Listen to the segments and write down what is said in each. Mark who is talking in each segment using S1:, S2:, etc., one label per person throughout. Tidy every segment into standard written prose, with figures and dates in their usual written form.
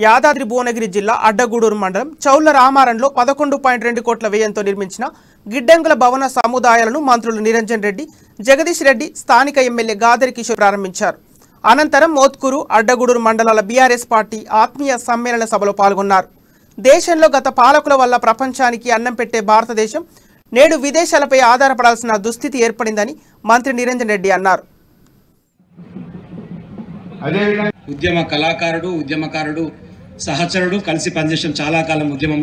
S1: యాదాద్రి భువనగిరి జిల్లా అడ్డగూడూరు మండలం చౌళ్ల రామారంలో 11.2 కోట్ల వ్యయంతో నిర్మించిన గిడ్డంగుల భవన సముదాయాలను మంత్రులు నిరంజన్ రెడ్డి, జగదీష్ రెడ్డి, స్థానిక ఎమ్మెల్యే గాదరి కిషోర్ ప్రారంభించారు. అనంతరం మోత్కూరు, అడ్డగూడూరు మండలాల బీఆర్ఎస్ పార్టీ ఆత్మీయ సమ్మేళన సభలో పాల్గొన్నారు. దేశంలో గత పాలకుల వల్ల ప్రపంచానికి అన్నం పెట్టే భారతదేశం నేడు విదేశాలపై ఆధారపడాల్సిన దుస్థితి ఏర్పడిందని మంత్రి నిరంజన్ రెడ్డి అన్నారు.
S2: ఉద్యమ కళాకారుడు, ఉద్యమకారుడు, సహచరుడు, కలిసి పనిచేసిన చాలా కాలం ఉద్యమం.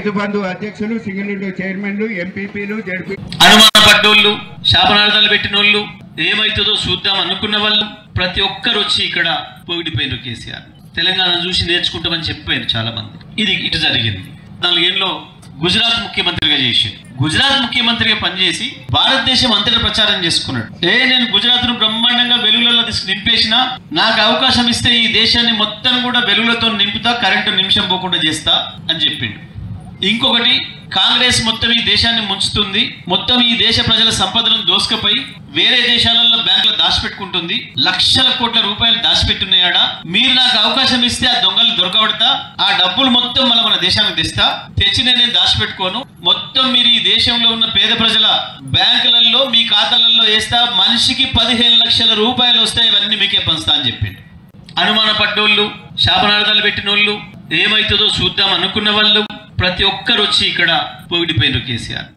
S3: అధ్యక్షులు, సింగిల్ చైర్మన్లు, ఎంపీపీలు, జడ్పీ
S4: అనుమానపడ్డోళ్ళు, శాపనార్థాలు పెట్టినోళ్ళు, ఏమైతుందో చూద్దాం అనుకున్న వాళ్ళు ప్రతి ఒక్కరు వచ్చి ఇక్కడ పోగిడిపోయినారు. కేసీఆర్ తెలంగాణ చూసి నేర్చుకుంటామని చెప్పారు చాలా మంది. ఇది ఇటు జరిగింది. 4 ఏళ్ళలో గుజరాత్ ముఖ్యమంత్రిగా చేసి, గుజరాత్ ముఖ్యమంత్రిగా పనిచేసి భారతదేశం అంతటా ప్రచారం చేసుకున్నాడు. నేను గుజరాత్ ను బ్రహ్మాండంగా వెలుగులలో నింపేసిన, నాకు అవకాశం ఇస్తే ఈ దేశాన్ని మొత్తం కూడా వెలుగులతో నింపుతా, కరెంటు నిమిషం పోకుండా చేస్తా అని చెప్పిండు. ఇంకొకటి, కాంగ్రెస్ మొత్తం ఈ దేశాన్ని ముంచుతుంది, మొత్తం ఈ దేశ ప్రజల సంపదలను దోసుకపోయి వేరే దేశాలలో బ్యాంకులో దాచిపెట్టుకుంటుంది, లక్షల కోట్ల రూపాయలు దాచిపెట్టున్నాయాడా, మీరు నాకు అవకాశం ఇస్తే ఆ దొంగలు దొరకబడతా, ఆ డబ్బులు మొత్తం మన దేశానికి తెస్తా, తెచ్చి నేను దాచిపెట్టుకోను, మొత్తం మీరు ఈ దేశంలో ఉన్న పేద ప్రజల బ్యాంకులలో మీ ఖాతాలలో వేస్తా, మనిషికి 15 లక్షల రూపాయలు వస్తాయి, ఇవన్నీ మీకే పంచుతా అని చెప్పిండు. అనుమానపడ్డోళ్ళు, శాపనార్థాలు పెట్టినోళ్ళు, ఏమైతుందో చూద్దాం అనుకున్న వాళ్ళు ప్రతి ఒక్కరు వచ్చి ఇక్కడ పోగిడిపోయినారు. కేసీఆర్